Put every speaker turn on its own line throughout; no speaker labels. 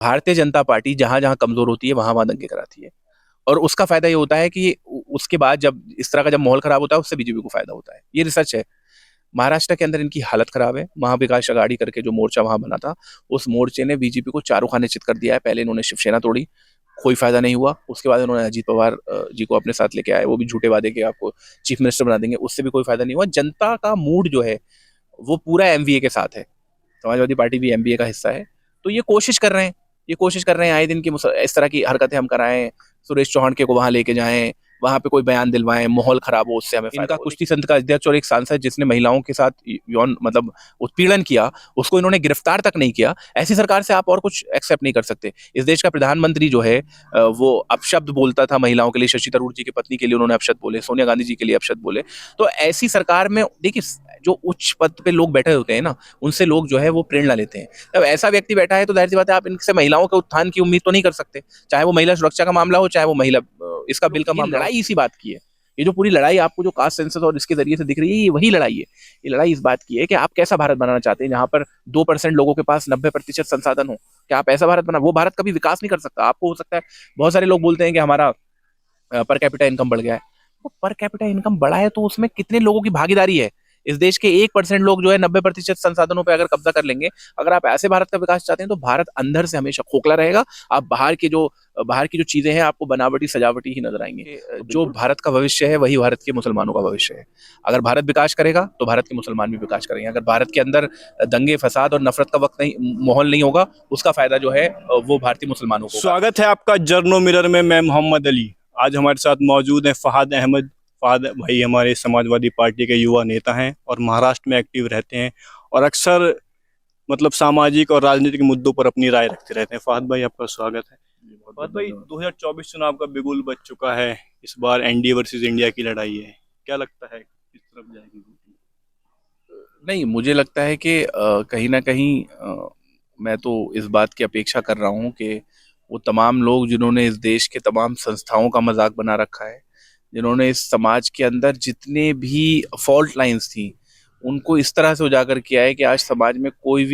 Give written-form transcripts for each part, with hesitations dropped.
Bharatiya Janata party जहां जहां कमजोर होती है वहां वहां दंगे कराती है, और उसका फायदा ये होता है कि उसके बाद जब इस तरह का जब माहौल खराब होता है उससे बीजेपी को फायदा होता है। ये रिसर्च है। महाराष्ट्र के अंदर इनकी हालत खराब है। महाविकास अघाड़ी करके जो मोर्चा वहां बना था, उस मोर्चे ने बीजेपी को चारों खाने चित कर दिया है। पहले इन्होंने शिवसेना तोड़ी, कोई फायदा नहीं हुआ। उसके बाद इन्होंने अजीत पवार जी को अपने साथ लेके आए, वो भी झूठे वादे के आपको चीफ मिनिस्टर बना देंगे, उससे भी कोई फायदा नहीं हुआ। जनता का मूड जो है वो पूरा एमवीए के साथ है। समाजवादी पार्टी भी एमबीए का हिस्सा है। तो ये कोशिश कर रहे हैं आए दिन की इस तरह की हरकतें हम कराएं, सुरेश चौहान के को वहां लेके जाएं, वहां पे कोई बयान दिलवाएं, माहौल खराब हो, उससे हमें इनका कुश्ती संघ का अध्यक्ष और एक सांसद जिसने महिलाओं के साथ यौन मतलब उत्पीड़न किया, उसको इन्होंने गिरफ्तार तक नहीं किया। ऐसी सरकार से आप और कुछ एक्सेप्ट नहीं कर सकते। इस देश का प्रधानमंत्री जो है वो अपशब्द बोलता था महिलाओं के लिए, शशि थरूर जी की पत्नी के लिए उन्होंने अपशब्द बोले, सोनिया गांधी जी के लिए अपशब्द बोले। तो ऐसी सरकार में देखिए, जो उच्च पद पे लोग बैठे होते हैं ना, उनसे लोग जो है वो प्रेरणा लेते हैं। जब ऐसा व्यक्ति बैठा है तो जाहिर सी बात है आप इनसे महिलाओं के उत्थान की उम्मीद तो नहीं कर सकते, चाहे वो महिला सुरक्षा का मामला हो, चाहे वो महिला इसका बिल का मामला। लड़ाई इसी बात की है। ये जो पूरी लड़ाई आपको जो कास्ट सेंसस और इसके जरिए से दिख रही है, ये वही लड़ाई है। ये लड़ाई इस बात की है कि आप कैसा भारत बनाना चाहते हैं जहां पर 2% लोगों के पास 90% संसाधन हो। क्या आप ऐसा भारत बना, वो भारत कभी विकास नहीं कर सकता। आपको हो सकता है, बहुत सारे लोग बोलते हैं कि हमारा पर कैपिटा इनकम बढ़ गया है। तो पर कैपिटा इनकम बढ़ा है तो उसमें कितने लोगों की भागीदारी है। इस देश के 1% लोग जो है 90% संसाधनों पर अगर कब्जा कर लेंगे, अगर आप ऐसे भारत का विकास चाहते हैं तो भारत अंदर से हमेशा खोखला रहेगा। आप बाहर की जो चीजें हैं आपको बनावटी सजावटी ही नजर आएंगे। जो भारत का भविष्य है वही भारत के मुसलमानों का भविष्य है। अगर भारत विकास करेगा तो भारत के मुसलमान भी विकास करेंगे। अगर भारत के अंदर दंगे फसाद और नफरत का वक्त नहीं, माहौल नहीं होगा, उसका फायदा जो है वो भारतीय मुसलमानों को होगा।
स्वागत है आपका जर्नो मिरर में। मैं मोहम्मद अली। आज हमारे साथ मौजूद हैं फहाद अहमद। फहाद भाई हमारे समाजवादी पार्टी के युवा नेता हैं और महाराष्ट्र में एक्टिव रहते हैं और अक्सर मतलब सामाजिक और राजनीतिक मुद्दों पर अपनी राय रखते रहते हैं। फहाद भाई आपका स्वागत है। फहाद भाई 2024 चुनाव का बिगुल बज चुका है। इस बार एनडीए वर्सेस इंडिया की लड़ाई है। क्या लगता है किस तरफ जाएगी?
नहीं, मुझे लगता है कि कहीं ना कहीं मैं तो इस बात की अपेक्षा कर रहा हूँ कि वो तमाम लोग जिन्होंने इस देश के तमाम संस्थाओं का मजाक बना रखा है, जिन्होंने इस समाज के अंदर जितने भी फॉल्ट लाइंस थी उनको इस तरह से उजागर किया है कि आज समाज में कोई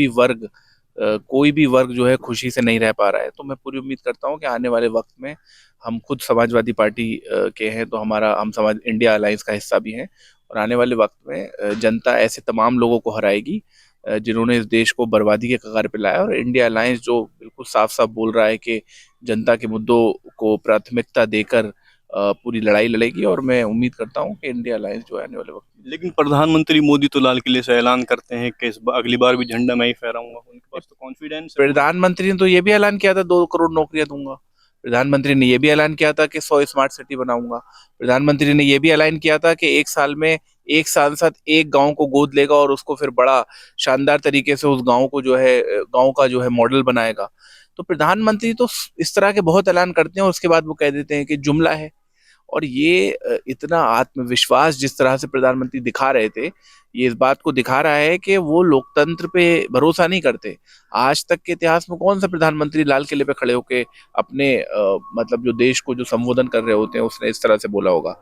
भी वर्ग जो है खुशी से नहीं रह पा रहा है। तो मैं पूरी उम्मीद करता हूँ कि आने वाले वक्त में हम खुद समाजवादी पार्टी के हैं, तो हम समाज इंडिया अलायंस का हिस्सा भी हैं, और आने वाले वक्त में जनता ऐसे तमाम लोगों को हराएगी जिन्होंने इस देश को बर्बादी के कगार पे लाया। और इंडिया अलायंस जो बिल्कुल साफ साफ बोल रहा है कि जनता के मुद्दों को प्राथमिकता देकर पूरी लड़ाई लड़ेगी, और मैं उम्मीद करता हूँ कि इंडिया अलायंस जो है आने वाले वक्त में।
लेकिन प्रधानमंत्री मोदी तो लाल किले से ऐलान करते हैं कि अगली बार भी झंडा मैं ही फहराऊंगा। उनके पास तो कॉन्फिडेंस है पूरा।
प्रधानमंत्री ने तो ये भी ऐलान किया था 2 करोड़ नौकरियां दूंगा। प्रधानमंत्री ने ये भी ऐलान किया था कि 100 स्मार्ट सिटी बनाऊंगा। प्रधानमंत्री ने ये भी ऐलान किया था कि 1 साल में एक सांसद एक गांव को गोद लेगा और उसको फिर बड़ा शानदार तरीके से उस गांव को जो है गांव का जो है मॉडल बनाएगा। तो प्रधानमंत्री तो इस तरह के बहुत ऐलान करते हैं और उसके बाद वो कह देते हैं कि जुमला है। और ये इतना आत्मविश्वास जिस तरह से प्रधानमंत्री दिखा रहे थे, ये इस बात को दिखा रहा है कि वो लोकतंत्र पे भरोसा नहीं करते। आज तक के इतिहास में कौन सा प्रधानमंत्री लाल किले पे खड़े होके अपने मतलब जो देश को जो संबोधन कर रहे होते हैं उसने इस तरह से बोला होगा।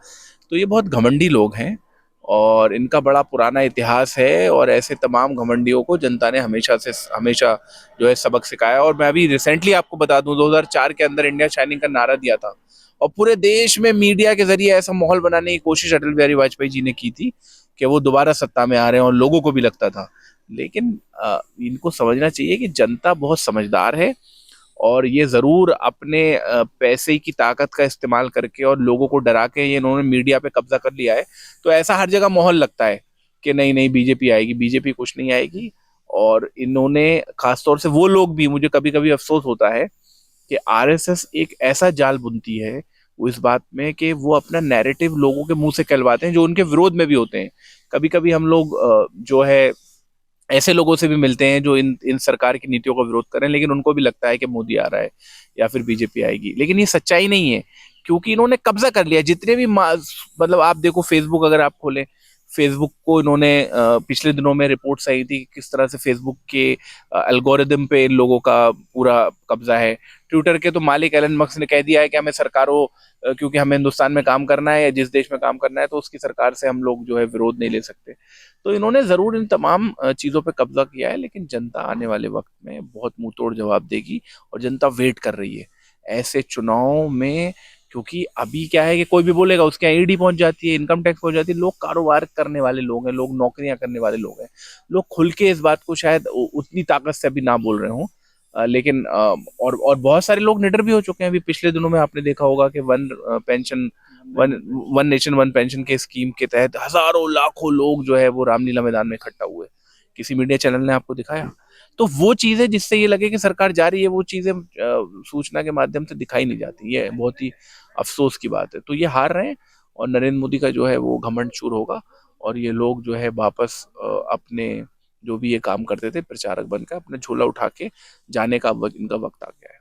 तो ये बहुत घमंडी लोग हैं और इनका बड़ा पुराना इतिहास है, और ऐसे तमाम घमंडियों को जनता ने हमेशा जो है सबक सिखाया। और मैं अभी रिसेंटली आपको बता दूं, 2004 के अंदर इंडिया शाइनिंग का नारा दिया था, और पूरे देश में मीडिया के जरिए ऐसा माहौल बनाने की कोशिश अटल बिहारी वाजपेयी जी ने की थी कि वो दोबारा सत्ता में आ रहे हैं, और लोगों को भी लगता था। लेकिन इनको समझना चाहिए कि जनता बहुत समझदार है, और ये जरूर अपने पैसे की ताकत का इस्तेमाल करके और लोगों को डरा के ये इन्होंने मीडिया पे कब्जा कर लिया है। तो ऐसा हर जगह माहौल लगता है कि नहीं नहीं बीजेपी आएगी, बीजेपी कुछ नहीं आएगी। और इन्होंने खासतौर से वो लोग भी, मुझे कभी कभी अफसोस होता है कि आरएसएस एक ऐसा जाल बुनती है वो इस बात में कि वो अपना नैरेटिव लोगों के मुंह से कहलवाते हैं जो उनके विरोध में भी होते हैं। कभी कभी हम लोग जो है ऐसे लोगों से भी मिलते हैं जो इन इन सरकार की नीतियों का विरोध करें, लेकिन उनको भी लगता है कि मोदी आ रहा है या फिर बीजेपी आएगी। लेकिन ये सच्चाई नहीं है, क्योंकि इन्होंने कब्जा कर लिया जितने भी मतलब आप देखो फेसबुक अगर आप खोलें, फेसबुक को इन्होंने पिछले दिनों में रिपोर्ट्स आई थी कि किस तरह से फेसबुक के एल्गोरिदम पे इन लोगों का पूरा कब्जा है। ट्विटर के तो मालिक एलन मस्क ने कह दिया है कि हमें सरकारों क्योंकि हमें हिंदुस्तान में काम करना है या जिस देश में काम करना है तो उसकी सरकार से हम लोग जो है विरोध नहीं ले सकते। तो इन्होंने जरूर इन तमाम चीजों पे कब्जा किया है, लेकिन जनता आने वाले वक्त में बहुत मुंह तोड़ जवाब देगी और जनता वेट कर रही है ऐसे चुनाव में। क्योंकि अभी क्या है कि कोई भी बोलेगा उसके यहाँ ईडी पहुंच जाती है, इनकम टैक्स पहुंच जाती है। लोग कारोबार करने वाले लोग हैं, लोग नौकरियां करने वाले लोग हैं, लोग खुल के इस बात को शायद उतनी ताकत से अभी ना बोल रहे हों। लेकिन और बहुत सारे लोग निडर भी हो चुके हैं। अभी पिछले दिनों में आपने देखा होगा कि वन नेशन वन पेंशन के स्कीम के तहत हजारों लाखों लोग जो है वो रामलीला मैदान में इकट्ठा हुए। किसी मीडिया चैनल ने आपको दिखाया? तो वो चीजें जिससे ये लगे कि सरकार जा रही है, वो चीजें सूचना के माध्यम से दिखाई नहीं जाती। ये बहुत ही अफसोस की बात है। तो ये हार रहे हैं और नरेंद्र मोदी का जो है वो घमंड चूर होगा और ये लोग जो है वापस अपने जो भी ये काम करते थे प्रचारक बनकर अपना झोला उठा के जाने का इनका वक्त आ गया है।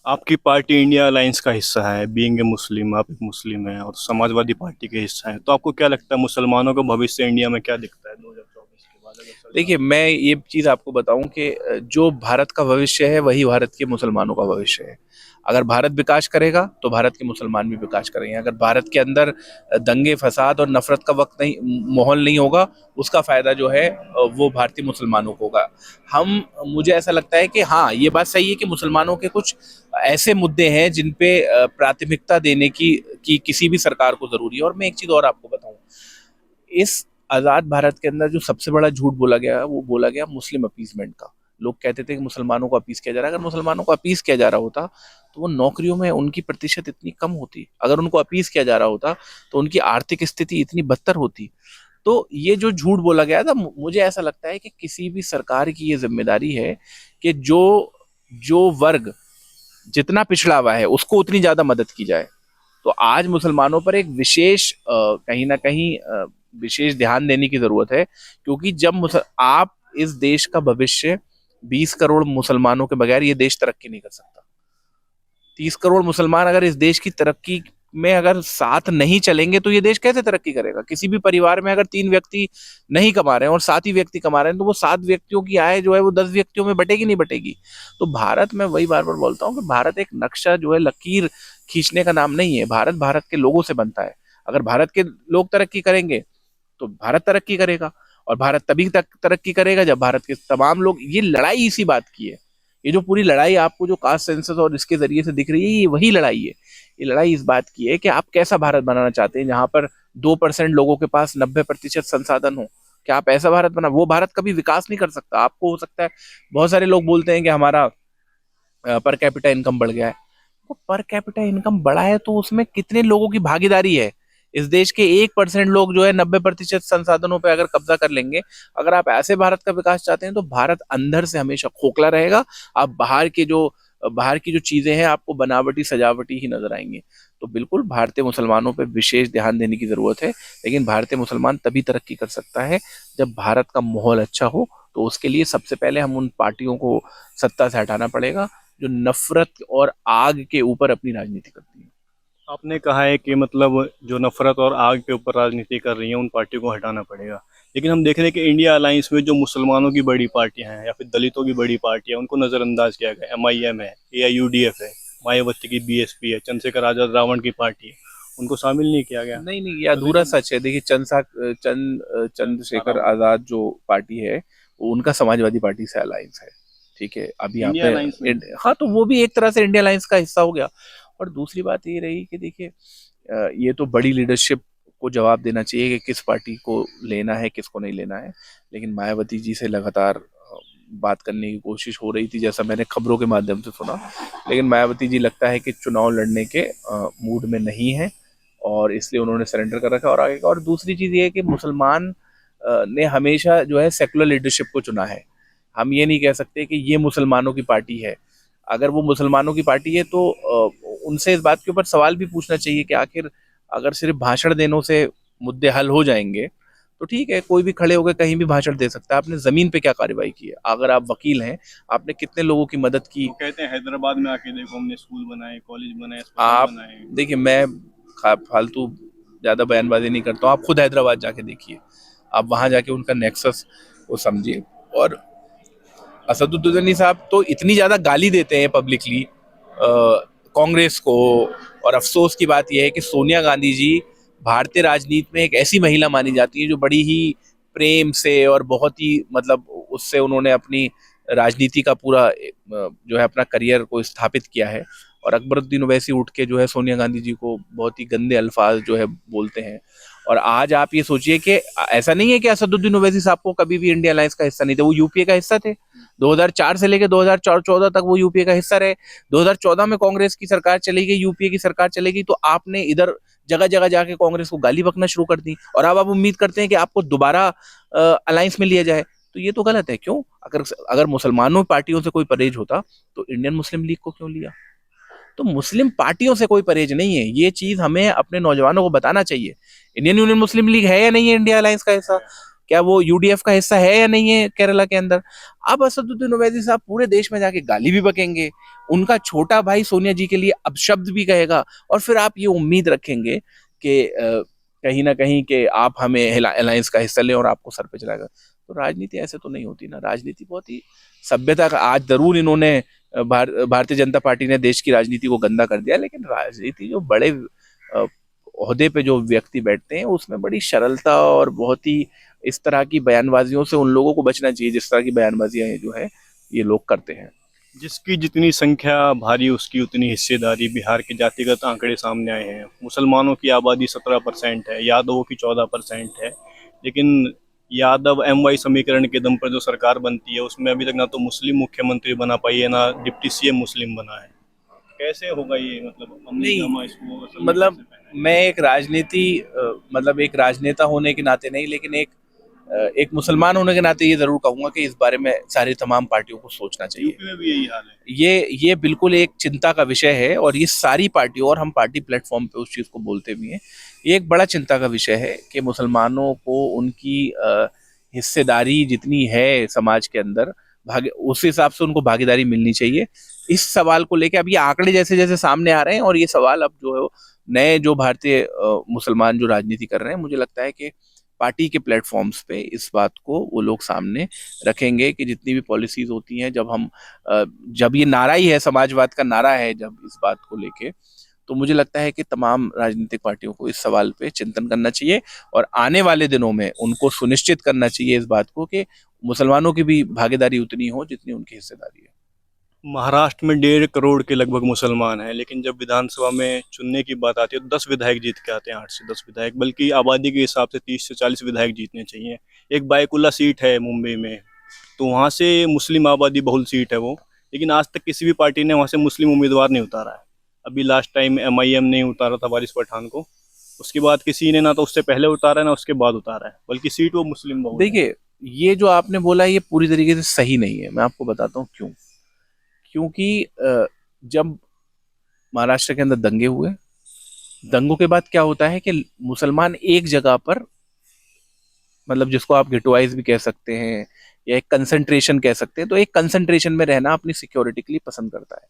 आपकी पार्टी इंडिया अलायंस का हिस्सा है, बीइंग ए मुस्लिम, आप एक मुस्लिम हैं और समाजवादी पार्टी के हिस्सा हैं, तो आपको क्या लगता है मुसलमानों का भविष्य इंडिया में क्या दिखता है 2024 के बाद अगर सरकार?
देखिए, मैं ये चीज आपको बताऊं कि जो भारत का भविष्य है वही भारत के मुसलमानों का भविष्य है। अगर भारत विकास करेगा तो भारत के मुसलमान भी विकास करेंगे। अगर भारत के अंदर दंगे फसाद और नफरत का वक्त नहीं, माहौल नहीं होगा, उसका फायदा जो है वो भारतीय मुसलमानों को होगा। हम मुझे ऐसा लगता है कि हाँ, ये बात सही है कि मुसलमानों के कुछ ऐसे मुद्दे हैं जिन पे प्राथमिकता देने की किसी भी सरकार को जरूरी है। और मैं एक चीज और आपको बताऊं, इस आजाद भारत के अंदर जो सबसे बड़ा झूठ बोला गया वो बोला गया मुस्लिम अपीसमेंट का। लोग कहते थे कि मुसलमानों को अपीस किया जा रहा है। अगर मुसलमानों को अपीस किया जा रहा होता तो वो नौकरियों में उनकी प्रतिशत इतनी कम होती। अगर उनको अपीस किया जा रहा होता तो उनकी आर्थिक स्थिति इतनी बदतर होती। तो ये जो झूठ बोला गया था, मुझे ऐसा लगता है कि किसी भी सरकार की ये जिम्मेदारी है कि जो जो वर्ग जितना पिछड़ा हुआ है उसको उतनी ज्यादा मदद की जाए। तो आज मुसलमानों पर एक विशेष कहीं ना कहीं विशेष ध्यान देने की जरूरत है। क्योंकि जब आप इस देश का भविष्य 20 करोड़ मुसलमानों के बगैर ये देश तरक्की नहीं कर सकता। 30 करोड़ मुसलमान अगर इस देश की तरक्की में अगर साथ नहीं चलेंगे तो ये देश कैसे तरक्की करेगा? किसी भी परिवार में अगर 3 व्यक्ति नहीं कमा रहे हैं और 7 ही व्यक्ति कमा रहे हैं तो वो 7 व्यक्तियों की आय जो है वो 10 व्यक्तियों में बटेगी नहीं बटेगी। तो भारत में वही बार बार बोलता हूँ कि भारत एक नक्शा जो है लकीर खींचने का नाम नहीं है। भारत भारत के लोगों से बनता है। अगर भारत के लोग तरक्की करेंगे तो भारत तरक्की करेगा। और भारत तभी तक तरक्की करेगा जब भारत के तमाम लोग, ये लड़ाई इसी बात की है। ये जो पूरी लड़ाई आपको जो कास्ट सेंसस और इसके जरिए से दिख रही है, ये वही लड़ाई है। ये लड़ाई इस बात की है कि आप कैसा भारत बनाना चाहते हैं जहां पर 2% लोगों के पास 90% संसाधन हो। क्या आप ऐसा भारत बना? वो भारत कभी विकास नहीं कर सकता। आपको हो सकता है, बहुत सारे लोग बोलते हैं कि हमारा पर कैपिटा इनकम बढ़ गया है। वो पर कैपिटा इनकम बढ़ा है तो उसमें कितने लोगों की भागीदारी है? इस देश के 1% लोग जो है 90% संसाधनों पर अगर कब्जा कर लेंगे। अगर आप ऐसे भारत का विकास चाहते हैं तो भारत अंदर से हमेशा खोखला रहेगा। आप बाहर की जो चीजें हैं आपको बनावटी सजावटी ही नजर आएंगी। तो बिल्कुल भारतीय मुसलमानों पर विशेष ध्यान देने की जरूरत है। लेकिन भारतीय मुसलमान तभी तरक्की कर सकता है जब भारत का माहौल अच्छा हो। तो उसके लिए सबसे पहले हम उन पार्टियों को सत्ता से हटाना पड़ेगा जो नफरत और आग के ऊपर अपनी राजनीति करती है।
आपने कहा है कि मतलब जो नफरत और आग के ऊपर राजनीति कर रही हैं उन पार्टियों को हटाना पड़ेगा, लेकिन हम देख रहे हैं कि इंडिया अलायंस में जो मुसलमानों की बड़ी पार्टियां हैं या फिर दलितों की बड़ी पार्टियां उनको नज़रअंदाज किया गया। MIM है, AIUDF है, मायावती की BSP है, चंद्रशेखर आजाद रावण की पार्टी है, उनको शामिल नहीं किया गया।
नहीं नहीं, ये अधूरा सच है। देखिए, चंद्रशेखर आजाद जो पार्टी है वो उनका समाजवादी पार्टी से अलायंस है। ठीक है, अभी
इंडिया अलायंस में
हाँ, तो वो भी एक तरह से इंडिया अलायंस का हिस्सा हो गया। और दूसरी बात ये रही कि देखिए, ये तो बड़ी लीडरशिप को जवाब देना चाहिए कि किस पार्टी को लेना है किसको नहीं लेना है। लेकिन मायावती जी से लगातार बात करने की कोशिश हो रही थी, जैसा मैंने खबरों के माध्यम से सुना। लेकिन मायावती जी लगता है कि चुनाव लड़ने के मूड में नहीं है और इसलिए उन्होंने सरेंडर कर रखा है और आगे का। और दूसरी चीज ये है कि मुसलमान ने हमेशा जो है सेकुलर लीडरशिप को चुना है। हम ये नहीं कह सकते कि ये मुसलमानों की पार्टी है। अगर वो मुसलमानों की पार्टी है तो उनसे इस बात के ऊपर सवाल भी पूछना चाहिए कि आखिर अगर सिर्फ भाषण देने से मुद्दे हल हो जाएंगे तो ठीक है, कोई भी खड़े होकर कहीं भी भाषण दे सकता है। आपने जमीन पे क्या कार्रवाई की है? अगर आप वकील हैं, आपने कितने लोगों की मदद की?
वो कहते हैं हैदराबाद में आके देखो हमने स्कूल बनाए, कॉलेज बनाए,
आप
अस्पताल बनाए।
देखिए, मैं फालतू ज्यादा बयानबाजी नहीं करता हूँ। आप खुद हैदराबाद जाके देखिए, आप वहां जाके उनका नेक्सस वो समझिए। और असदुद्दीन साहब तो इतनी ज्यादा गाली देते हैं पब्लिकली कांग्रेस को। और अफसोस की बात यह है कि सोनिया गांधी जी भारतीय राजनीति में एक ऐसी महिला मानी जाती है जो बड़ी ही प्रेम से और बहुत ही मतलब उससे उन्होंने अपनी राजनीति का पूरा जो है अपना करियर को स्थापित किया है। और अकबरुद्दीन ओवैसी उठ के जो है सोनिया गांधी जी को बहुत ही गंदे अल्फाज जो है बोलते हैं। और आज आप ये सोचिए कि ऐसा नहीं है कि असदुद्दीन ओवैसी साहब को कभी भी इंडिया अलायंस का हिस्सा नहीं थे, वो यूपीए का हिस्सा थे। 2004 से लेकर 2014 तक वो यूपीए का हिस्सा रहे। 2014 में कांग्रेस की सरकार चली गई, यूपीए की सरकार चली गई, तो आपने इधर जगह जगह जाके कांग्रेस को गाली बकना शुरू कर दी और अब आप उम्मीद करते हैं कि आपको दोबारा अलायंस में लिया जाए। तो ये तो गलत है। क्यों? अगर अगर मुसलमानों पार्टियों से कोई परहेज होता तो इंडियन मुस्लिम लीग को क्यों लिया? तो मुस्लिम पार्टियों से कोई परहेज नहीं है, ये चीज हमें अपने नौजवानों को बताना चाहिए। इंडियन यूनियन मुस्लिम लीग है या नहीं है इंडिया अलायंस का हिस्सा? क्या वो यूडीएफ का हिस्सा है या नहीं है केरला के अंदर? अब असदुद्दीन ओवैसी साहब पूरे देश में जाके गाली भी बकेंगे, उनका छोटा भाई सोनिया जी के लिए अपशब्द भी कहेगा, और फिर आप ये उम्मीद रखेंगे कि कहीं ना कहीं कि आप हमें अलायंस का हिस्सा लें और आपको सर पे चलाएगा। तो राजनीति ऐसे तो नहीं होती ना। राजनीति बहुत ही सभ्यता का, आज जरूर इन्होंने भारतीय जनता पार्टी ने देश की राजनीति को गंदा कर दिया, लेकिन राजनीति जो बड़े ओहदे पे जो व्यक्ति बैठते हैं उसमें बड़ी सरलता और बहुत ही इस तरह की बयानबाजियों से उन लोगों को बचना चाहिए जिस तरह की बयानबाजियां जो है ये लोग करते हैं।
जिसकी जितनी संख्या भारी उसकी उतनी हिस्सेदारी। बिहार के जातिगत आंकड़े सामने आए हैं। मुसलमानों की आबादी 17% है, यादवों की 14% है, लेकिन यादव एमवाई समीकरण के दम पर जो सरकार बनती है उसमें अभी तक ना तो मुस्लिम मुख्यमंत्री बना पाई है, ना डिप्टी सीएम मुस्लिम बना है। कैसे होगा ये? मतलब
नहीं,
इसको असल में
मतलब
कैसे पहना है?
मैं एक राजनीति मतलब एक राजनेता होने के नाते नहीं, लेकिन एक मुसलमान होने के नाते ये जरूर कहूंगा कि इस बारे में सारी तमाम पार्टियों को सोचना चाहिए।
यूपी में भी यही हाल है।
ये बिल्कुल एक चिंता का विषय है और ये सारी पार्टियों, और हम पार्टी प्लेटफॉर्म पे उस चीज को बोलते भी हैं, ये एक बड़ा चिंता का विषय है कि मुसलमानों को उनकी हिस्सेदारी जितनी है समाज के अंदर भाग उस हिसाब से उनको भागीदारी मिलनी चाहिए। इस सवाल को लेकर अब ये आंकड़े जैसे जैसे सामने आ रहे हैं और ये सवाल अब जो है नए जो भारतीय मुसलमान जो राजनीति कर रहे हैं, मुझे लगता है कि पार्टी के प्लेटफॉर्म्स पे इस बात को वो लोग सामने रखेंगे कि जितनी भी पॉलिसीज होती हैं, जब ये नारा ही है, समाजवाद का नारा है जब इस बात को लेके, तो मुझे लगता है कि तमाम राजनीतिक पार्टियों को इस सवाल पे चिंतन करना चाहिए और आने वाले दिनों में उनको सुनिश्चित करना चाहिए इस बात को कि मुसलमानों की भी भागीदारी उतनी हो जितनी उनकी हिस्सेदारी है।
महाराष्ट्र में 1.5 करोड़ के लगभग मुसलमान हैं, लेकिन जब विधानसभा में चुनने की बात आती है तो 10 विधायक जीत के आते हैं, 8 से 10 विधायक, बल्कि आबादी के हिसाब से 30 से 40 विधायक जीतने चाहिए। एक बायकुल्ला सीट है मुंबई में, तो वहाँ से मुस्लिम आबादी बहुल सीट है वो, लेकिन आज तक किसी भी पार्टी ने वहाँ से मुस्लिम उम्मीदवार नहीं उतारा है। अभी लास्ट टाइम एमआईएम ने उतारा था वारिस पठान को, उसके बाद किसी ने ना तो उससे पहले उतारा है ना उसके बाद उतारा है, बल्कि सीट वो मुस्लिम बहुल है।
देखिए, ये जो आपने बोला ये पूरी तरीके से सही नहीं है। मैं आपको बताता हूँ क्यों। क्योंकि जब महाराष्ट्र के अंदर दंगे हुए, दंगों के बाद क्या होता है कि मुसलमान एक जगह पर, मतलब जिसको आप गेटोवाइज भी कह सकते हैं या एक कंसंट्रेशन कह सकते हैं, तो एक कंसंट्रेशन में रहना अपनी सिक्योरिटी के लिए पसंद करता है।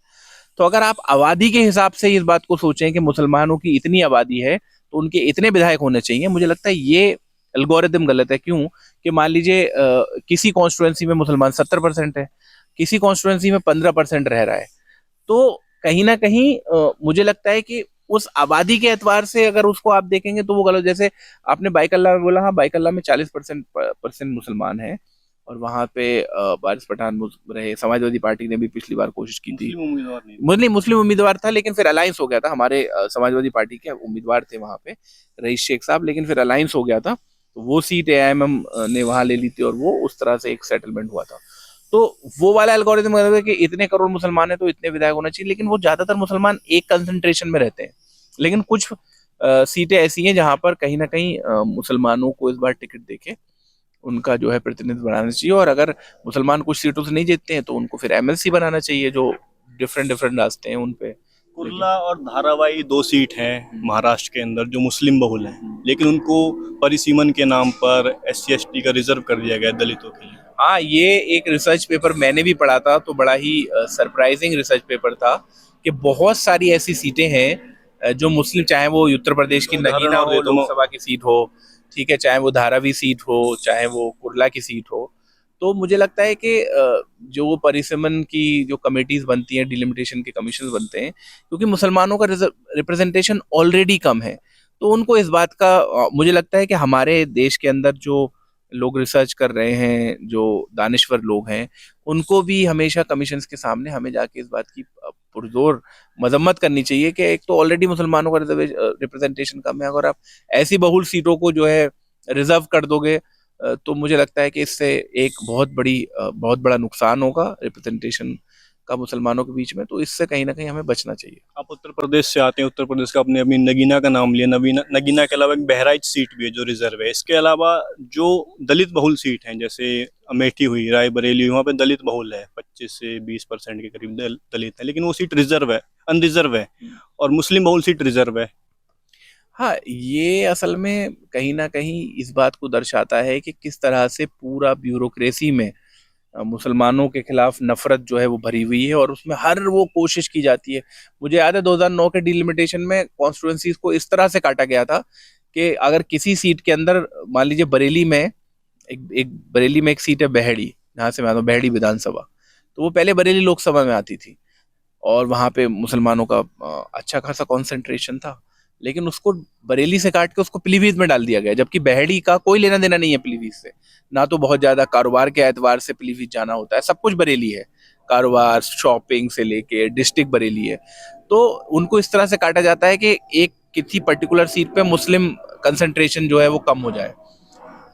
तो अगर आप आबादी के हिसाब से इस बात को सोचें कि मुसलमानों की इतनी आबादी है तो उनके इतने विधायक होने चाहिए, मुझे लगता है ये एल्गोरिदम गलत है। क्यों? कि मान लीजिए किसी कॉन्स्टिट्युएंसी में मुसलमान 70% है, किसी कॉन्स्टिट्युएंसी में 15% रह रहा है, तो कहीं ना कहीं मुझे लगता है कि उस आबादी के एतबार से अगर उसको आप देखेंगे तो वो गलत। जैसे आपने बाइकल्ला में बोला, हाँ बाइकल्ला में 40% मुसलमान है और वहां पे वारिस पठान रहे। समाजवादी पार्टी ने भी पिछली बार कोशिश की थी,
मुस्लिम उम्मीदवार नहीं।
मुस्लिम उम्मीदवार था, लेकिन फिर अलायंस हो गया था। हमारे समाजवादी पार्टी के उम्मीदवार थे वहां पे रईस शेख साहब, लेकिन फिर अलायंस हो गया था, तो वो सीट एआईएमएम ने वहां ले ली थी और वो उस तरह से एक सेटलमेंट हुआ था। तो वो वाला एल्गोरिथम है कि इतने करोड़ मुसलमान है तो इतने विधायक होना चाहिए, लेकिन वो ज्यादातर मुसलमान एक कंसंट्रेशन में रहते हैं। लेकिन कुछ सीटें ऐसी हैं जहां पर कहीं ना कहीं मुसलमानों को इस बार टिकट देके उनका जो है प्रतिनिधित्व बनाना चाहिए, और अगर मुसलमान कुछ सीटों से नहीं जीतते हैं तो उनको फिर एमएलसी बनाना चाहिए, जो डिफरेंट डिफरेंट रास्ते हैं उन पे।
कुर्ला और धारावाई 2 सीट हैं महाराष्ट्र के अंदर जो मुस्लिम बहुल हैं, लेकिन उनको परिसीमन के नाम पर SC ST का रिजर्व कर दिया गया दलितों के लिए।
हाँ, ये एक रिसर्च पेपर मैंने भी पढ़ा था, तो बड़ा ही सरप्राइजिंग रिसर्च पेपर था कि बहुत सारी ऐसी सीटें हैं जो मुस्लिम, चाहे वो उत्तर प्रदेश की नगीना हो लोकसभा की सीट हो, ठीक है, चाहे वो धारावी सीट हो, चाहे वो कुर्ला की सीट हो। तो मुझे लगता है कि जो परिसमन की जो कमेटीज बनती हैं, डिलिमिटेशन के कमीशन बनते हैं, क्योंकि मुसलमानों का रिप्रेजेंटेशन ऑलरेडी कम है, तो उनको इस बात का मुझे लगता है कि हमारे देश के अंदर जो लोग रिसर्च कर रहे हैं, जो दानिश्वर लोग हैं, उनको भी हमेशा कमीशंस के सामने हमें जाके इस बात की पुरजोर मजम्मत करनी चाहिए कि एक तो ऑलरेडी मुसलमानों का रिप्रेजेंटेशन कम है, अगर आप ऐसी बहुल सीटों को जो है रिजर्व कर दोगे, तो मुझे लगता है कि इससे एक बहुत बड़ा नुकसान होगा रिप्रेजेंटेशन का मुसलमानों के बीच में। तो इससे कहीं ना कहीं हमें बचना चाहिए।
आप उत्तर प्रदेश से आते हैं, उत्तर प्रदेश का आपने अभी नगीना का नाम लिया। नवीना नगीना के अलावा एक बहराइच सीट भी है जो रिजर्व है। इसके अलावा जो दलित बहुल सीट हैं, जैसे अमेठी हुई, रायबरेली हुई, वहाँ पे दलित बहुल है, 25 से 20% के करीब दलित है, लेकिन वो सीट रिजर्व है, अनरिजर्व है। और मुस्लिम बहुल सीट रिजर्व है।
हाँ, ये असल में कहीं ना कहीं इस बात को दर्शाता है कि किस तरह से पूरा ब्यूरोक्रेसी में मुसलमानों के खिलाफ नफरत जो है वो भरी हुई है, और उसमें हर वो कोशिश की जाती है। मुझे याद है 2009 के डिलिमिटेशन में कॉन्स्टिट्यूएंसीज को इस तरह से काटा गया था कि अगर किसी सीट के अंदर, मान लीजिए बरेली में बरेली में एक सीट है बहेड़ी, जहाँ से मैं आता हूँ, बहेड़ी विधानसभा। तो वो पहले बरेली लोकसभा में आती थी, और वहाँ पे मुसलमानों का अच्छा खासा कॉन्सेंट्रेशन था, लेकिन उसको बरेली से काट के उसको पीलीभीत में डाल दिया गया, जबकि बहेड़ी का कोई लेना देना नहीं है पीलीभीत से। ना तो बहुत ज्यादा कारोबार के एतबार से पीलीभीत जाना होता है, सब कुछ बरेली है, कारोबार शॉपिंग से लेके डिस्ट्रिक्ट बरेली है। तो उनको इस तरह से काटा जाता है कि एक किसी पर्टिकुलर सीट पे मुस्लिम कंसंट्रेशन जो है वो कम हो जाए।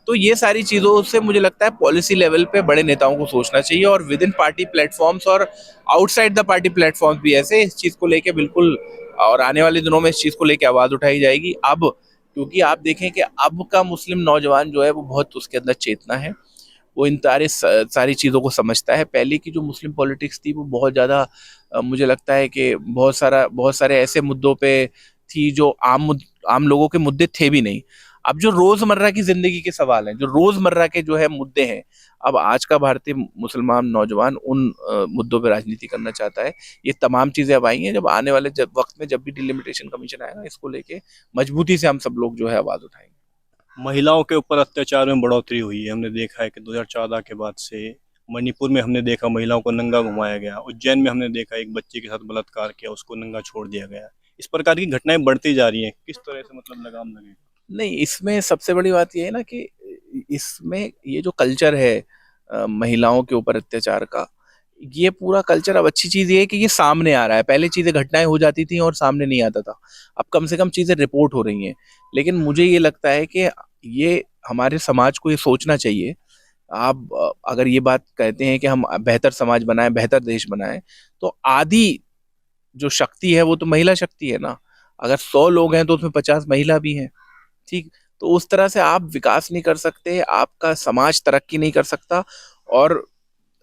तो ये सारी चीजों से मुझे लगता है पॉलिसी लेवल पे बड़े नेताओं को सोचना चाहिए, और विद इन पार्टी प्लेटफॉर्म्स और आउटसाइड द पार्टी प्लेटफॉर्म्स भी ऐसे इस चीज को लेके बिल्कुल, और आने वाले दिनों में इस चीज को लेके आवाज उठाई जाएगी। अब क्योंकि आप देखें कि अब का मुस्लिम नौजवान जो है वो बहुत, उसके अंदर चेतना है, वो इन सारी चीजों को समझता है। पहले की जो मुस्लिम पॉलिटिक्स थी वो बहुत ज्यादा मुझे लगता है कि बहुत सारे ऐसे मुद्दों पे थी जो आम लोगों के मुद्दे थे भी नहीं। अब जो रोजमर्रा की जिंदगी के सवाल हैं, जो रोजमर्रा के जो है मुद्दे हैं, अब आज का भारतीय मुसलमान नौजवान उन मुद्दों पर राजनीति करना चाहता है। ये तमाम चीजें अब आई हैं, जब आने वाले वक्त में जब भी डिलिमिटेशन कमीशन आएगा, इसको लेके मजबूती से हम सब लोग जो है आवाज उठाएंगे।
महिलाओं के ऊपर अत्याचार में बढ़ोतरी हुई है। हमने देखा है कि 2014 के बाद से मणिपुर में हमने देखा महिलाओं को नंगा घुमाया गया, उज्जैन में हमने देखा एक बच्चे के साथ बलात्कार किया, उसको नंगा छोड़ दिया गया। इस प्रकार की घटनाएं बढ़ती जा रही हैं। किस तरह से मतलब लगाम लगेगा?
नहीं, इसमें सबसे बड़ी बात यह है ना कि इसमें ये जो कल्चर है महिलाओं के ऊपर अत्याचार का, ये पूरा कल्चर, अब अच्छी चीज ये है कि ये सामने आ रहा है। पहले चीजें, घटनाएं हो जाती थी और सामने नहीं आता था, अब कम से कम चीजें रिपोर्ट हो रही हैं। लेकिन मुझे ये लगता है कि ये हमारे समाज को ये सोचना चाहिए। आप अगर ये बात कहते हैं कि हम बेहतर समाज बनाएं, बेहतर देश बनाएं, तो आधी जो शक्ति है वो तो महिला शक्ति है ना। अगर 100 लोग हैं तो उसमें 50 महिला भी हैं, ठीक। तो उस तरह से आप विकास नहीं कर सकते, आपका समाज तरक्की नहीं कर सकता। और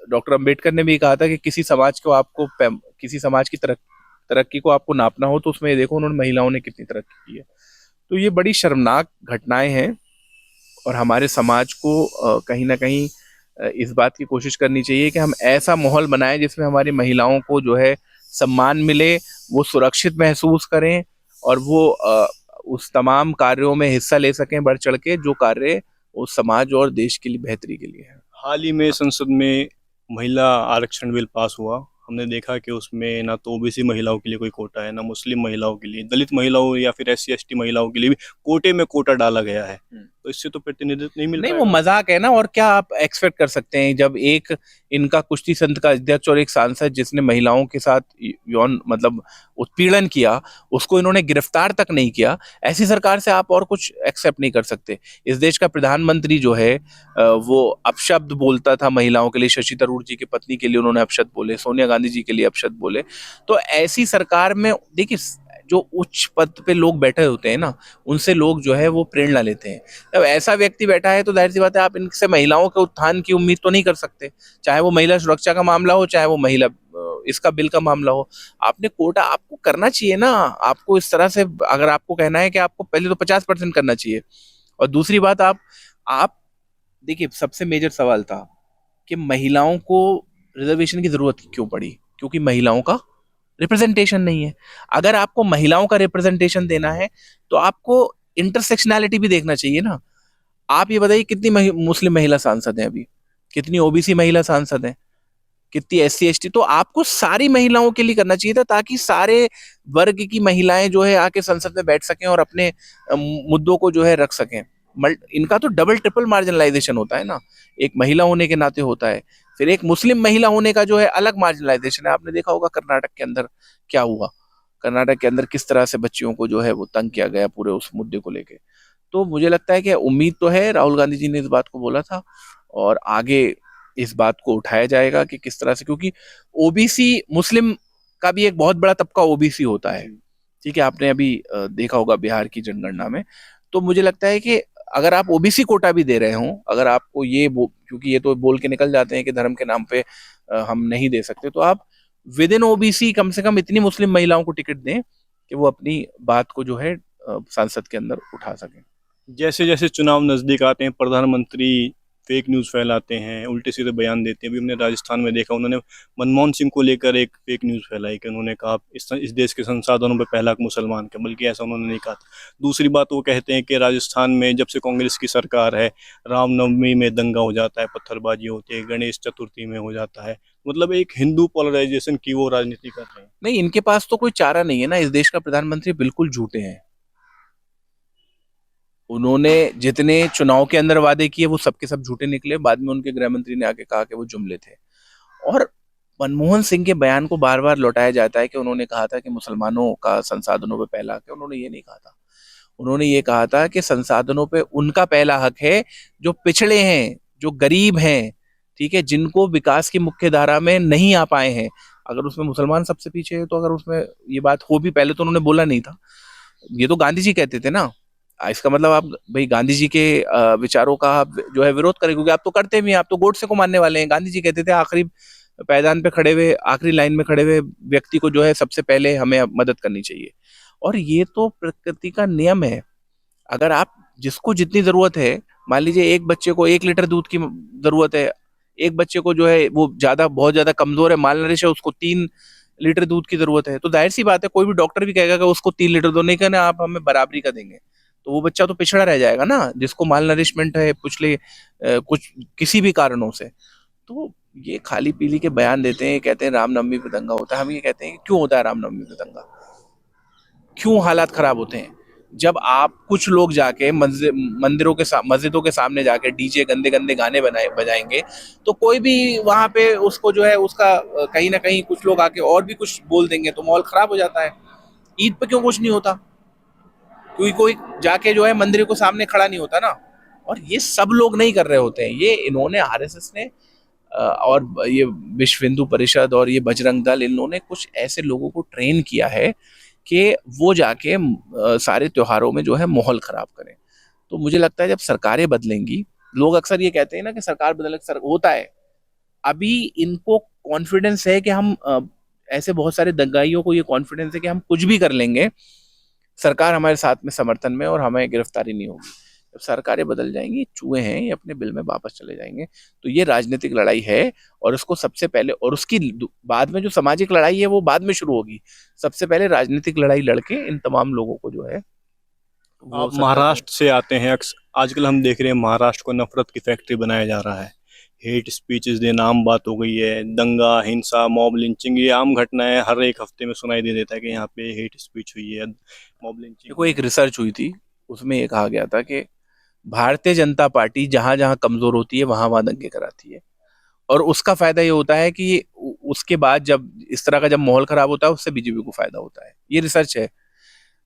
डॉक्टर अंबेडकर ने भी कहा था कि किसी समाज की तरक्की को आपको नापना हो तो उसमें ये देखो उन्होंने महिलाओं ने कितनी तरक्की की है। तो ये बड़ी शर्मनाक घटनाएं हैं, और हमारे समाज को कहीं ना कहीं इस बात की कोशिश करनी चाहिए कि हम ऐसा माहौल बनाएं जिसमें हमारी महिलाओं को जो है सम्मान मिले, वो सुरक्षित महसूस करें, और वो उस तमाम कार्यों में हिस्सा ले सकें बढ़ चढ़ के, जो कार्य उस समाज और देश के लिए बेहतरी के लिए है।
हाल ही में संसद में महिला आरक्षण बिल पास हुआ। हमने देखा कि उसमें ना तो ओबीसी महिलाओं के लिए कोई कोटा है, ना मुस्लिम महिलाओं के लिए, दलित महिलाओं या फिर SC ST महिलाओं के लिए भी कोटे में कोटा डाला गया है। तो इससे तो प्रतिनिधित्व नहीं मिल
नहीं,
पाएगा।
वो मजाक है ना। और क्या आप एक्सपेक्ट कर सकते हैं, जब एक इनका कुश्ती संघ का अध्यक्ष और एक सांसद जिसने महिलाओं के साथ यौन मतलब उत्पीड़न किया, उसको इन्होंने गिरफ्तार तक नहीं किया, ऐसी सरकार से आप और कुछ एक्सेप्ट नहीं कर सकते। इस देश का प्रधानमंत्री जो है वो अपशब्द बोलता था महिलाओं के लिए, शशि थरूर जी की पत्नी के लिए उन्होंने अपशब्द बोले, सोनिया गांधी जी के लिए अपशब्द बोले। तो ऐसी सरकार में देखिए, जो उच्च पद पे लोग बैठे होते हैं ना, उनसे लोग जो है वो प्रेरणा लेते हैं। जब ऐसा व्यक्ति बैठा है तो जाहिर सी बात है आप इनसे महिलाओं के उत्थान की उम्मीद तो नहीं कर सकते, चाहे वो महिला सुरक्षा का मामला हो, चाहे वो महिला इसका बिल का मामला हो। आपने कोटा आपको करना चाहिए ना। आपको इस तरह से, अगर आपको कहना है कि आपको पहले तो 50% करना चाहिए। और दूसरी बात, आप देखिए, सबसे मेजर सवाल था कि महिलाओं को रिजर्वेशन की जरूरत क्यों पड़ी, क्योंकि महिलाओं का रिप्रेजेंटेशन नहीं है। अगर आपको महिलाओं का रिप्रेजेंटेशन देना है तो आपको इंटरसेक्शनैलिटी भी देखना चाहिए ना। आप ये बताइए कितनी मुस्लिम महिला सांसद हैं अभी, कितनी ओबीसी महिला सांसद हैं, कितनी एससी एसटी। तो आपको सारी महिलाओं के लिए करना चाहिए था, ताकि सारे वर्ग की महिलाएं जो है आके संसद में बैठ सकें और अपने मुद्दों को जो है रख सकें। इनका तो डबल ट्रिपल मार्जिनलाइजेशन होता है ना, एक महिला होने के नाते होता है, फिर एक मुस्लिम महिला होने का जो है अलग मार्जिनलाइजेशन है। आपने देखा होगा कर्नाटक के अंदर क्या हुआ, कर्नाटक के अंदर किस तरह से बच्चियों को जो है वो तंग किया गया पूरे उस मुद्दे को लेके। तो मुझे लगता है कि उम्मीद तो है, राहुल गांधी जी ने इस बात को बोला था और आगे इस बात को उठाया जाएगा कि किस तरह से, क्योंकि ओबीसी मुस्लिम का भी एक बहुत बड़ा तबका ओबीसी होता है। ठीक है, आपने अभी देखा होगा बिहार की जनगणना में। तो मुझे लगता है कि अगर आप ओबीसी कोटा भी दे रहे हो, अगर आपको क्योंकि ये तो बोल के निकल जाते हैं कि धर्म के नाम पे हम नहीं दे सकते, तो आप विद इन ओबीसी कम से कम इतनी मुस्लिम महिलाओं को टिकट दें कि वो अपनी बात को जो है संसद के अंदर उठा सकें।
जैसे जैसे चुनाव नज़दीक आते हैं, प्रधानमंत्री फेक न्यूज़ फैलाते हैं, उल्टे सीधे बयान देते हैं। अभी हमने राजस्थान में देखा, उन्होंने मनमोहन सिंह को लेकर एक फेक न्यूज़ फैलाई कि उन्होंने कहा इस देश के संसाधनों पर पहला हक मुसलमान का, बल्कि ऐसा उन्होंने नहीं कहा था। दूसरी बात, वो कहते हैं कि राजस्थान में जब से कांग्रेस की सरकार है, रामनवमी में दंगा हो जाता है, पत्थरबाजी होती है, गणेश चतुर्थी में हो जाता है। मतलब एक हिंदू पोलराइजेशन की वो राजनीति कर रहे हैं।
नहीं, इनके पास तो कोई चारा नहीं है ना, इस देश का प्रधानमंत्री बिल्कुल झूठे हैं। उन्होंने जितने चुनाव के अंदर वादे किए वो सबके सब झूठे निकले, बाद में उनके गृह मंत्री ने आके कहा कि वो जुमले थे। और मनमोहन सिंह के बयान को बार बार लौटाया जाता है कि उन्होंने कहा था कि मुसलमानों का संसाधनों पे पहला हक है। उन्होंने ये नहीं कहा था, उन्होंने ये कहा था कि संसाधनों पे उनका पहला हक है जो पिछड़े हैं, जो गरीब हैं, ठीक है, जिनको विकास की मुख्य धारा में नहीं आ पाए हैं। अगर उसमें मुसलमान सबसे पीछे है, तो अगर उसमें ये बात हो भी, पहले तो उन्होंने बोला नहीं था, ये तो गांधी जी कहते थे ना। इसका मतलब आप भाई गांधी जी के विचारों का आप जो है विरोध करें, क्योंकि आप तो करते भी हैं, आप तो गोडसे को मानने वाले हैं। गांधी जी कहते थे आखिरी पायदान पे खड़े हुए, आखिरी लाइन में खड़े हुए व्यक्ति को जो है सबसे पहले हमें मदद करनी चाहिए। और ये तो प्रकृति का नियम है। अगर आप जिसको जितनी जरूरत है, मान लीजिए एक बच्चे को 1 लीटर दूध की जरूरत है, एक बच्चे को जो है वो बहुत ज्यादा कमजोर है, मालनरिश है, उसको 3 लीटर दूध की जरूरत है, तो जाहिर सी बात है कोई भी डॉक्टर भी कहेगा कि उसको 3 लीटर दो, नहीं कहना आप हमें बराबरी का देंगे, तो वो बच्चा तो पिछड़ा रह जाएगा ना, जिसको माल नरिशमेंट है पिछले कुछ किसी भी कारणों से। तो ये खाली पीली के बयान देते हैं, कहते हैं रामनवमी पे दंगा होता है। हम ये कहते हैं कि क्यों होता है रामनवमी पे दंगा, क्यों हालात खराब होते हैं? जब आप कुछ लोग जाके मस्जिदों के सामने जाके डीजे गंदे गंदे गाने बजाएंगे, तो कोई भी वहां पे उसको जो है उसका कहीं ना कहीं कुछ लोग आके और भी कुछ बोल देंगे, तो माहौल खराब हो जाता है। ईद पे क्यों कुछ नहीं होता? क्योंकि कोई जाके जो है मंदिर को सामने खड़ा नहीं होता ना। और ये सब लोग नहीं कर रहे होते हैं, ये इन्होंने आरएसएस ने और ये विश्व हिंदू परिषद और ये बजरंग दल, इन्होंने कुछ ऐसे लोगों को ट्रेन किया है कि वो जाके सारे त्योहारों में जो है माहौल खराब करें। तो मुझे लगता है जब सरकारें बदलेंगी, लोग अक्सर ये कहते हैं ना कि सरकार बदले होता है, अभी इनको कॉन्फिडेंस है कि हम ऐसे बहुत सारे दंगाइयों को ये कॉन्फिडेंस है कि हम कुछ भी कर लेंगे, सरकार हमारे साथ में समर्थन में, और हमें गिरफ्तारी नहीं होगी। जब सरकारें बदल जाएंगी, चूहे हैं ये अपने बिल में वापस चले जाएंगे। तो ये राजनीतिक लड़ाई है, और उसको सबसे पहले, और उसकी बाद में जो सामाजिक लड़ाई है वो बाद में शुरू होगी। सबसे पहले राजनीतिक लड़ाई लड़के इन तमाम लोगों को जो है
आप महाराष्ट्र से आते हैं, आजकल हम देख रहे हैं महाराष्ट्र को नफरत की फैक्ट्री बनाया जा रहा है। हेट स्पीचेस देना आम बात हो गई है, दंगा, हिंसा, मॉब लिंचिंग, ये आम घटनाएं हर एक हफ्ते में सुनाई दे देता है कि यहाँ पे हेट स्पीच हुई है, मॉब लिंचिंग।
देखो, एक रिसर्च हुई थी, उसमें ये कहा गया था कि भारतीय जनता पार्टी जहां जहां कमजोर होती है वहां वहां दंगे कराती है, और उसका फायदा ये होता है कि उसके बाद जब इस तरह का जब माहौल खराब होता है, उससे बीजेपी को फायदा होता है। ये रिसर्च है।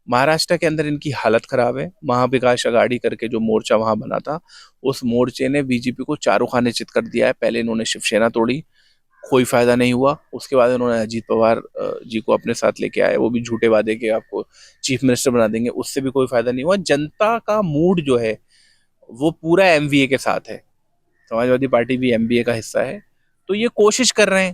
महाराष्ट्र के अंदर इनकी हालत खराब है। महाविकास अघाड़ी करके जो मोर्चा वहां बना था, उस मोर्चे ने बीजेपी को चारों खाने चित कर दिया है। पहले इन्होंने शिवसेना तोड़ी, कोई फायदा नहीं हुआ। उसके बाद इन्होंने अजीत पवार जी को अपने साथ लेके आए, वो भी झूठे वादे के आपको चीफ मिनिस्टर बना देंगे, उससे भी कोई फायदा नहीं हुआ। जनता का मूड जो है वो पूरा एमवीए के साथ है। समाजवादी पार्टी भी एमवीए का हिस्सा है। तो ये कोशिश कर रहे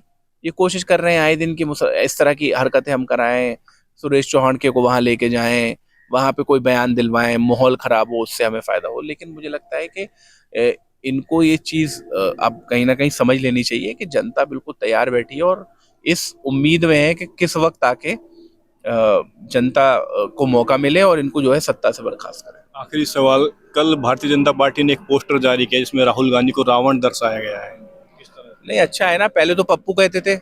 हैं, आए दिन की इस तरह की हरकतें हम कराएं, सुरेश चौहान के को वहां लेके जाएं, वहां पे कोई बयान दिलवाएं, माहौल खराब हो, उससे हमें फायदा हो। लेकिन मुझे लगता है कि इनको ये चीज अब कहीं ना कहीं समझ लेनी चाहिए कि जनता बिल्कुल तैयार बैठी है, और इस उम्मीद में है कि किस वक्त आके जनता को मौका मिले और इनको जो है सत्ता से बर्खास्त करें।
आखिरी सवाल, कल भारतीय जनता पार्टी ने एक पोस्टर जारी किया जिसमें राहुल गांधी को रावण दर्शाया गया है, किस तरह?
नहीं, अच्छा है ना, पहले तो पप्पू कहते थे,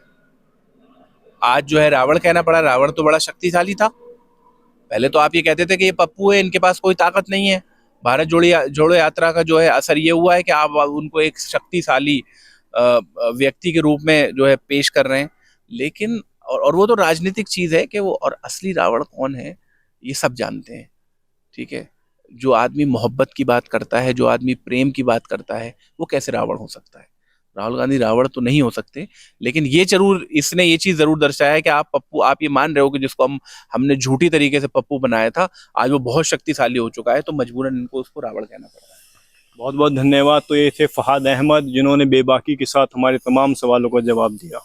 आज जो है रावण कहना पड़ा। रावण तो बड़ा शक्तिशाली था। पहले तो आप ये कहते थे कि ये पप्पू है, इनके पास कोई ताकत नहीं है। भारत जोड़ो यात्रा का जो है असर ये हुआ है कि आप उनको एक शक्तिशाली व्यक्ति के रूप में जो है पेश कर रहे हैं। लेकिन और वो तो राजनीतिक चीज है कि वो, और असली रावण कौन है ये सब जानते हैं। ठीक है, जो आदमी मोहब्बत की बात करता है, जो आदमी प्रेम की बात करता है, वो कैसे रावण हो सकता है? राहुल गांधी रावण तो नहीं हो सकते। लेकिन ये जरूर, इसने ये चीज जरूर दर्शाया है कि आप पप्पू, आप ये मान रहे हो कि जिसको हमने झूठी तरीके से पप्पू बनाया था, आज वो बहुत शक्तिशाली हो चुका है, तो मजबूरन इनको उसको रावण कहना पड़ रहा है।
बहुत बहुत धन्यवाद। तो ये थे फहाद अहमद, जिन्होंने बेबाकी के साथ हमारे तमाम सवालों का जवाब दिया।